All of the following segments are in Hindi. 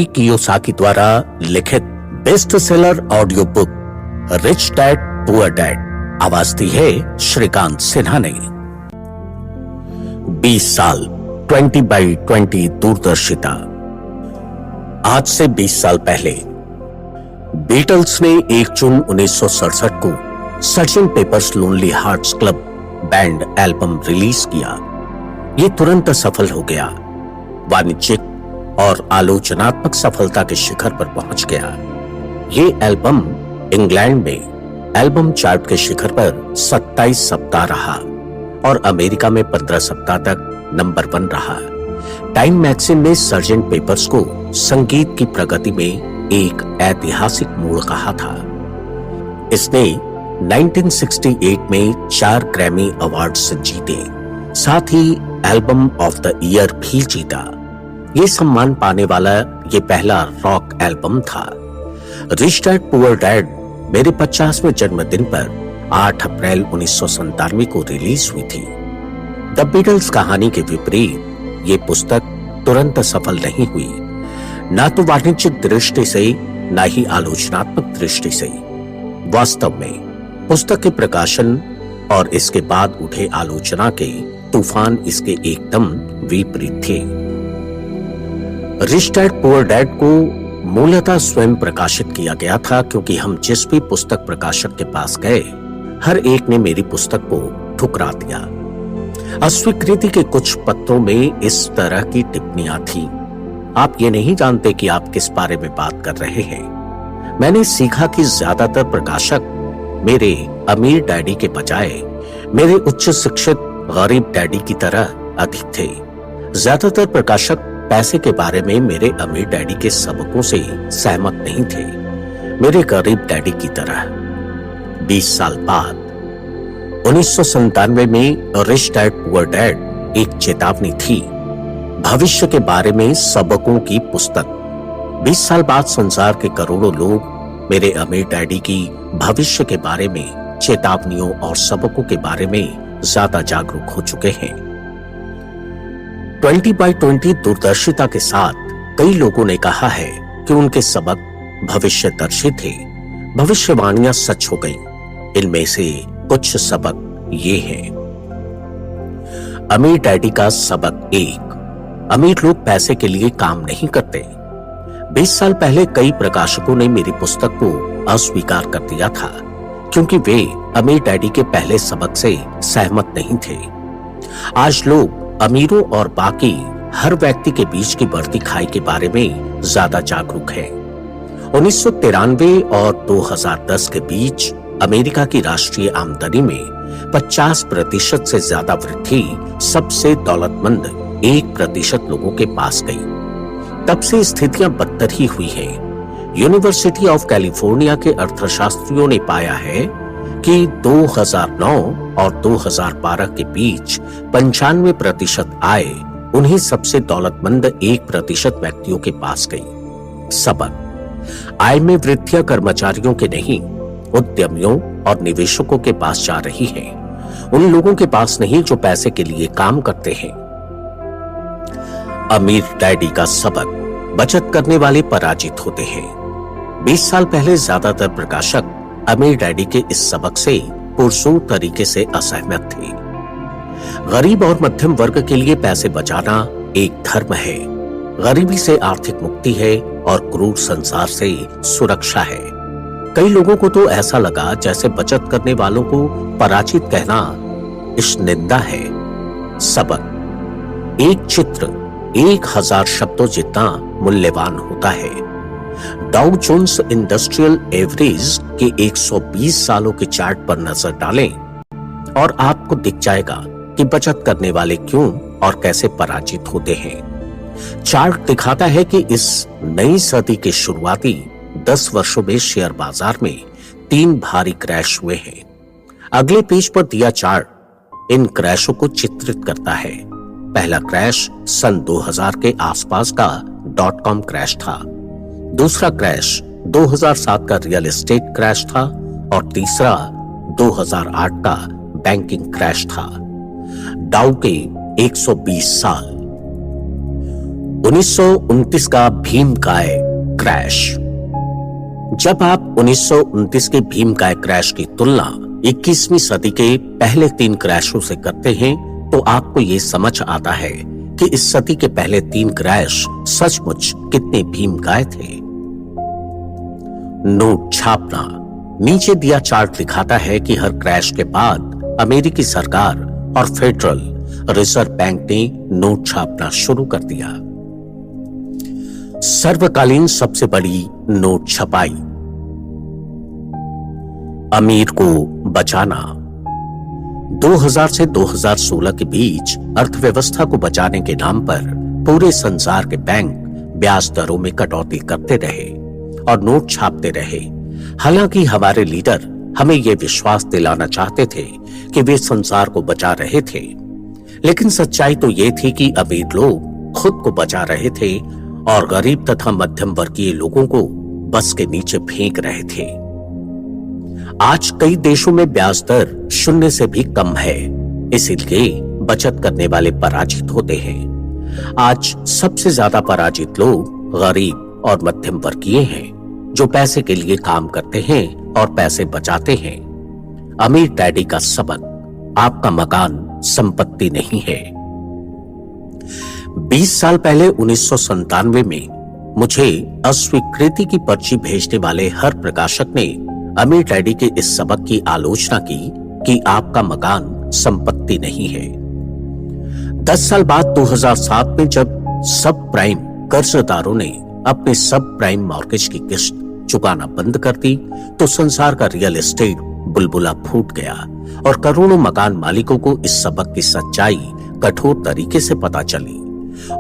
मोटोरी कियोसाकी द्वारा लिखित best seller audio book rich dad poor dad, आवाज दी है श्रीकांत सिन्हा ने। 20 साल 20x20 दूरदर्शिता। आज से 20 साल पहले बीटल्स ने 1 जून 1967 को sergeant papers lonely hearts club band album release किया। ये तुरंत सफल हो गया, वाणिज्यिक और आलोचनात्मक सफलता के शिखर पर पहुंच गया। ये एल्बम इंग्लैंड में एल्बम चार्ट के शिखर पर 27 सप्ताह रहा और अमेरिका में 15 सप्ताह तक नंबर 1 रहा। टाइम मैगजीन ने सर्जेंट पेपर्स को संगीत की प्रगति में एक ऐतिहासिक मोड़ कहा था। इसने 1968 में 4 ग्रैमी अवार्ड्स जीते, साथ ही एल्बम ऑफ द ईयर भी जीता। ये सम्मान पाने वाला ये पहला रॉक एल्बम था। रिच डैड पुअर डैड मेरे 50वें जन्मदिन पर 8 अप्रैल 1997 को रिलीज हुई थी। द बीटल्स कहानी के विपरीत ये पुस्तक तुरंत सफल नहीं हुई, ना तो वाणिज्यिक दृष्टि से ना ही आलोचनात्मक दृष्टि से। वास्तव में पुस्तक के प्रकाशन और इसके बाद उठे आलोचना के तूफान इसके एकदम विपरीत थे। रिच डैड पुअर डैड को मूलतः स्वयं प्रकाशित किया गया था, क्योंकि हम जिस भी पुस्तक प्रकाशक के पास गए, हर एक ने मेरी पुस्तक को ठुकरा दिया। अस्वीकृति के कुछ पत्रों में इस तरह की टिप्पणियां थी। आप ये नहीं जानते कि आप किस बारे में बात कर रहे हैं। मैंने सीखा कि ज्यादातर प्रकाशक मेरे अमीर डैडी के बजाय मेरे उच्च शिक्षित गरीब डैडी की तरह अधिक थे। ज्यादातर प्रकाशक पैसे के बारे में मेरे अमीर डैडी के सबकों से सहमत नहीं थे, मेरे गरीब डैडी की तरह। 20 साल बाद 1997 में रिच डैड पुअर डैड एक चेतावनी थी, भविष्य के बारे में सबकों की पुस्तक। 20 साल बाद संसार के करोड़ों लोग मेरे अमीर डैडी की भविष्य के बारे में चेतावनियों और सबकों के बारे में ज्यादा जागरूक हो चुके हैं। 20x20 दूरदर्शिता के साथ कई लोगों ने कहा है कि उनके सबक भविष्यदर्शी थे, भविष्यवाणियां सच हो गईं। इनमें से कुछ सबक ये हैं। अमीर डैडी का सबक 1, अमीर लोग पैसे के लिए काम नहीं करते। 20 साल पहले कई प्रकाशकों ने मेरी पुस्तक को अस्वीकार कर दिया था, क्योंकि वे अमीर डैडी के पहले सबक से सहमत नहीं थे। आज लोग अमीरों और बाकी हर व्यक्ति के बीच की बढ़ती खाई के बारे में ज्यादा जागरूक है। 1993 और 2010 के बीच अमेरिका की राष्ट्रीय आमदनी में 50% से ज्यादा वृद्धि सबसे दौलतमंद 1% लोगों के पास गई। तब से स्थितियां बदतर ही हुई हैं। यूनिवर्सिटी ऑफ कैलिफोर्निया के अर्थशास्त्रियों ने पाया है कि 2009 और 2012 के बीच 95% आय उन्हीं सबसे दौलतमंद 1% व्यक्तियों के पास गई। सबक, आय में वृद्धियां कर्मचारियों के नहीं, उद्यमियों और निवेशकों के पास जा रही है, उन लोगों के पास नहीं जो पैसे के लिए काम करते हैं। अमीर डैडी का सबक, बचत करने वाले पराजित होते हैं। 20 साल पहले ज्यादातर प्रकाशक अमीर डैडी के इस सबक से पुरजोर तरीके से असहमत थे। गरीब और मध्यम वर्ग के लिए पैसे बचाना एक धर्म है, गरीबी से आर्थिक मुक्ति है और क्रूर संसार से सुरक्षा है। कई लोगों को तो ऐसा लगा जैसे बचत करने वालों को पराजित कहना निंदा है। सबक, एक चित्र 1000 शब्दों जितना मूल्यवान होता है। डाउ जोन्स इंडस्ट्रियल एवरेज के 120 सालों के चार्ट पर नजर डालें और आपको दिख जाएगा कि बचत करने वाले क्यों और कैसे पराजित होते हैं। चार्ट दिखाता है कि इस नई सदी के शुरुआती 10 वर्षों में शेयर बाजार में 3 भारी क्रैश हुए हैं। अगले पेज पर दिया चार्ट इन क्रैशों को चित्रित करता है। पहला क्रैश सन 2000 के आसपास का .com क्रैश था। दूसरा क्रैश 2007 का रियल एस्टेट क्रैश था और तीसरा 2008 का बैंकिंग क्रैश था। डाउ के 120 साल। 1929 का भीमकाय क्रैश। जब आप 1929 के भीमकाय क्रैश की तुलना 21वीं सदी के पहले 3 क्रैशों से करते हैं तो आपको यह समझ आता है कि इस सदी के पहले 3 क्रैश सचमुच कितने भीमकाय थे। नोट छापना। नीचे दिया चार्ट दिखाता है कि हर क्रैश के बाद अमेरिकी सरकार और फेडरल रिजर्व बैंक ने नोट छापना शुरू कर दिया। सर्वकालीन सबसे बड़ी नोट छपाई। अमीर को बचाना। 2000 से 2016 के बीच अर्थव्यवस्था को बचाने के नाम पर पूरे संसार के बैंक ब्याज दरों में कटौती करते रहे और नोट छापते रहे। हालांकि हमारे लीडर हमें यह विश्वास दिलाना चाहते थे कि वे संसार को बचा रहे थे, लेकिन सच्चाई तो यह थी कि अमीर लोग खुद को बचा रहे थे और गरीब तथा मध्यम वर्गीय लोगों को बस के नीचे फेंक रहे थे। आज कई देशों में ब्याज दर 0 से भी कम है, इसीलिए बचत करने वाले पराजित होते हैं। आज सबसे ज्यादा पराजित लोग गरीब और मध्यम वर्गीय हैं, जो पैसे के लिए काम करते हैं और पैसे बचाते हैं। अमीर डैडी का सबक, आपका मकान संपत्ति नहीं है। 20 साल पहले 1997 में मुझे अस्वीकृति की पर्ची भेजने वाले हर प्रकाशक ने अमीर डैडी के इस सबक की आलोचना की कि आपका मकान संपत्ति नहीं है। 10 साल बाद 2007 में जब सब प्राइम कर्जदारों ने अपने सब प्राइम मॉर्गेज की किस्त चुकाना बंद कर दी तो संसार का रियल एस्टेट बुलबुला फूट गया और करोड़ों मकान मालिकों को इस सबक की सच्चाई कठोर तरीके से पता चली।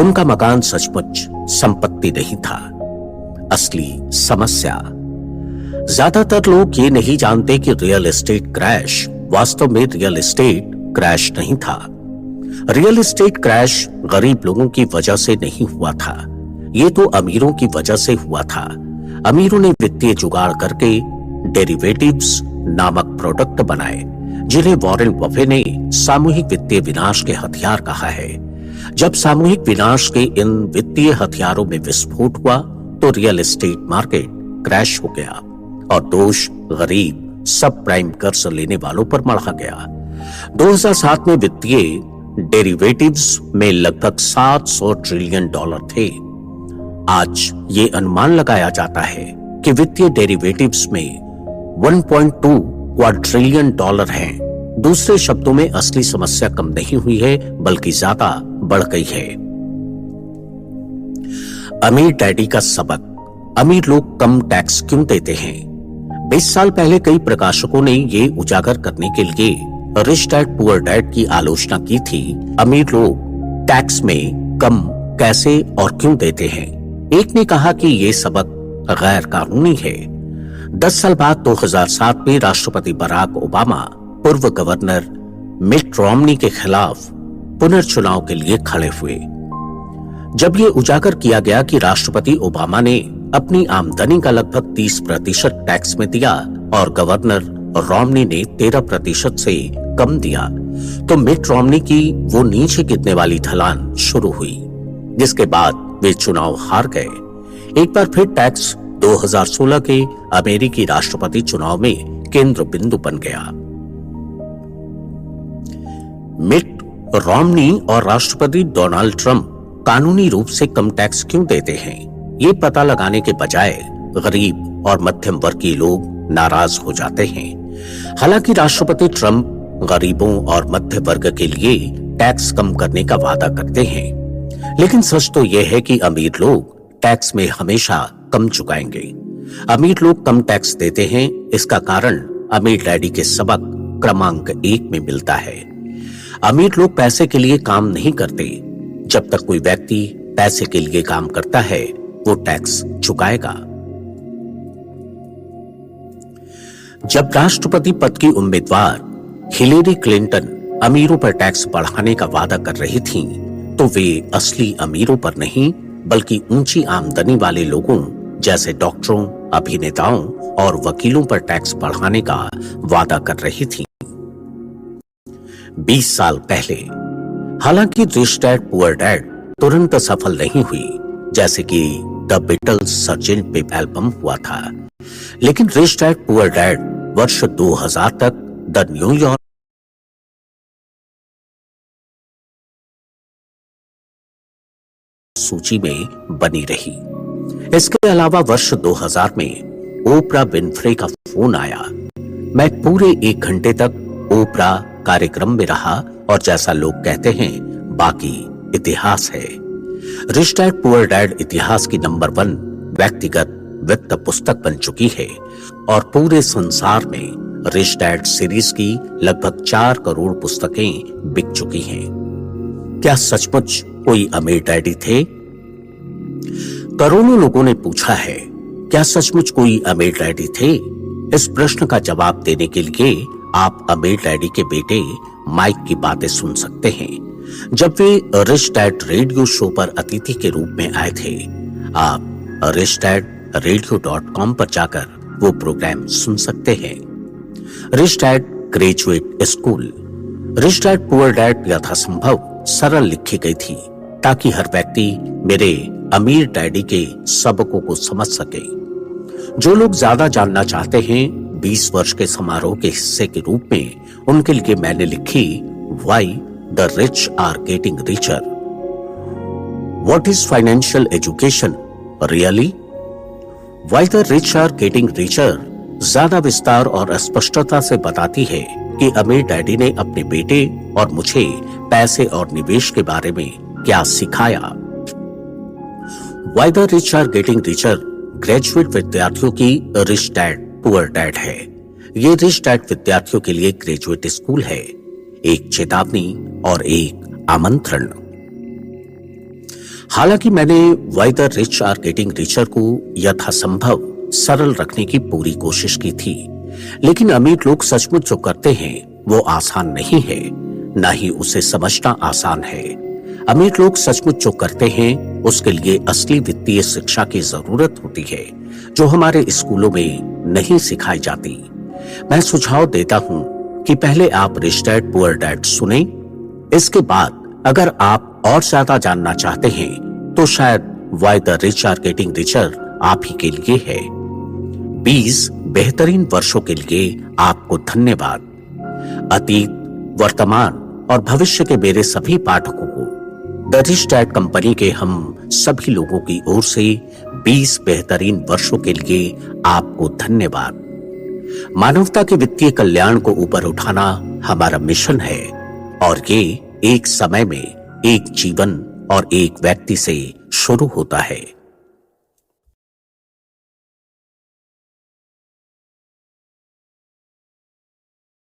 उनका मकान सचमुच संपत्ति नहीं था। असली समस्या, ज्यादातर लोग ये नहीं जानते कि रियल एस्टेट क्रैश वास्तव में रियल एस्टेट क्रैश नहीं था। रियल एस्टेट क्रैश गरीब लोगों की वजह से नहीं हुआ था, ये तो अमीरों की वजह से हुआ था। अमीरों ने वित्तीय जुगाड़ करके डेरिवेटिव्स नामक प्रोडक्ट बनाए, जिन्हें वॉरेन बफे ने सामूहिक वित्तीय विनाश के हथियार कहा है। जब सामूहिक विनाश के इन वित्तीय हथियारों में विस्फोट हुआ तो रियल एस्टेट मार्केट क्रैश हो गया और दोष गरीब सब प्राइम कर्ज लेने वालों पर मढ़ा गया। 2007 में वित्तीय डेरिवेटिव्स में लगभग $700 ट्रिलियन थे। आज ये अनुमान लगाया जाता है कि वित्तीय डेरिवेटिव्स में 1.2 क्वाड्रिलियन हैं। दूसरे शब्दों में असली समस्या कम नहीं हुई है बल्कि ज्यादा बढ़ गई है। अमीर डैडी का सबक, अमीर लोग कम टैक्स क्यों देते हैं। 20 साल पहले कई प्रकाशकों ने ये उजागर करने के लिए रिच डैड पुअर डैड की आलोचना की थी। अमीर लोग टैक्स में कम कैसे और क्यों देते हैं। एक ने कहा कि ये सबक गैर कानूनी है। 10 साल बाद 2007 में राष्ट्रपति बराक ओबामा पूर्व गवर्नर मिट रोमनी के खिलाफ पुनर्चुनाव के लिए खड़े हुए। जब ये उजागर किया गया कि राष्ट्रपति ओबामा ने अपनी आमदनी का लगभग 30% टैक्स में दिया और गवर्नर रोमनी ने 13% से कम दिया, तो मिट रोमनी की वो नीचे गिरने वाली ढलान शुरू हुई, जिसके बाद वे चुनाव हार गए। एक बार फिर टैक्स 2016 के अमेरिकी राष्ट्रपति चुनाव में केंद्र बिंदु बन गया। मिट रोमनी और राष्ट्रपति डोनाल्ड ट्रंप कानूनी रूप से कम टैक्स क्यों देते हैं, ये पता लगाने के बजाय गरीब और मध्यम वर्गीय लोग नाराज हो जाते हैं। हालांकि राष्ट्रपति ट्रंप गरीबों और मध्य वर्ग के लिए टैक्स कम करने का वादा करते हैं, लेकिन सच तो यह है कि अमीर लोग टैक्स में हमेशा कम चुकाएंगे। अमीर लोग कम टैक्स देते हैं, इसका कारण अमीर डैडी के सबक क्रमांक 1 में मिलता है। अमीर लोग पैसे के लिए काम नहीं करते। जब तक कोई व्यक्ति पैसे के लिए काम करता है वो टैक्स चुकाएगा। जब राष्ट्रपति पद की उम्मीदवार हिलेरी क्लिंटन अमीरों पर टैक्स बढ़ाने का वादा कर रही थीं, तो वे असली अमीरों पर नहीं बल्कि ऊंची आमदनी वाले लोगों जैसे डॉक्टरों, अभिनेताओं और वकीलों पर टैक्स बढ़ाने का वादा कर रही थीं। 20 साल पहले, हालांकि रिच डैड पुअर डैड तुरंत सफल नहीं हुई, जैसे कि the Beatles Sergeant Pepper album हुआ था, लेकिन रिच डैड पुअर डैड वर्ष 2000 तक द न्यूयॉर्क सूची में बनी रही। इसके अलावा वर्ष 2000 में ओपरा विनफ्रे का फोन आया। मैं पूरे 1 घंटे तक ओपरा कार्यक्रम में रहा और जैसा लोग कहते हैं बाकी इतिहास है। रिच डैड पुअर डैड इतिहास की नंबर 1 व्यक्तिगत वित्त पुस्तक बन चुकी है और पूरे संसार में रिच डैड सीरीज की लगभग 4 करोड़ पुस्तकें बिक चुकी हैं। क्या सचमुच कोई अमीर डैडी थे? करोड़ों लोगों ने पूछा है, क्या सचमुच कोई अमीर डैडी थे? इस प्रश्न का जवाब देने के लिए आप अमीर डैडी के बेटे माइक की बातें सुन सकते हैं। जब वे रिच डैड रेडियो शो पर अतिथि के रूप में आए थे, आप richdadradio.com पर जाकर वो प्रोग्राम सुन सकते हैं। Rich dad graduate school. Rich dad poor dad यथासंभव सरल लिखी गई थी ताकि हर व्यक्ति मेरे अमीर डैडी के सबकों को समझ सके। जो लोग ज्यादा जानना चाहते हैं 20 वर्ष के समारोह के हिस्से के रूप में, उनके लिए मैंने लिखी why the rich are getting richer. What is financial education really? Why the rich are getting richer ज्यादा विस्तार और स्पष्टता से बताती है कि अमीर डैडी ने अपने बेटे और मुझे पैसे और निवेश के बारे में क्या सिखाया। Why the rich are getting richer graduate विद्यार्थियों की रिच डैड पुअर डैड है। ये रिच डैड विद्यार्थियों के लिए ग्रेजुएट स्कूल है, एक चेतावनी और एक आमंत्रण। हालांकि मैंने why the rich are getting richer को यथासंभव सरल रखने की पूरी कोशिश की थी, लेकिन अमीर लोग सचमुच जो करते हैं वो आसान नहीं है, ना ही उसे समझना आसान है। अमीर लोग सचमुच जो करते हैं उसके लिए असली वित्तीय शिक्षा की जरूरत होती है, जो हमारे स्कूलों में नहीं सिखाई जाती। मैं सुझाव देता हूं कि पहले आप रिच डैड पुअर डैड सुने, इसके बाद अगर आप और ज्यादा जानना चाहते हैं तो शायद why the rich are getting richer आप ही के लिए है। 20 बेहतरीन वर्षों के लिए आपको धन्यवाद। अतीत, वर्तमान और भविष्य के मेरे सभी पाठकों को द रिच डैड कंपनी के हम सभी लोगों की ओर से 20 बेहतरीन वर्षों के लिए आपको धन्यवाद। मानवता के वित्तीय कल्याण को ऊपर उठाना हमारा मिशन है और ये एक समय में एक जीवन और एक व्यक्ति से शुरू होता है।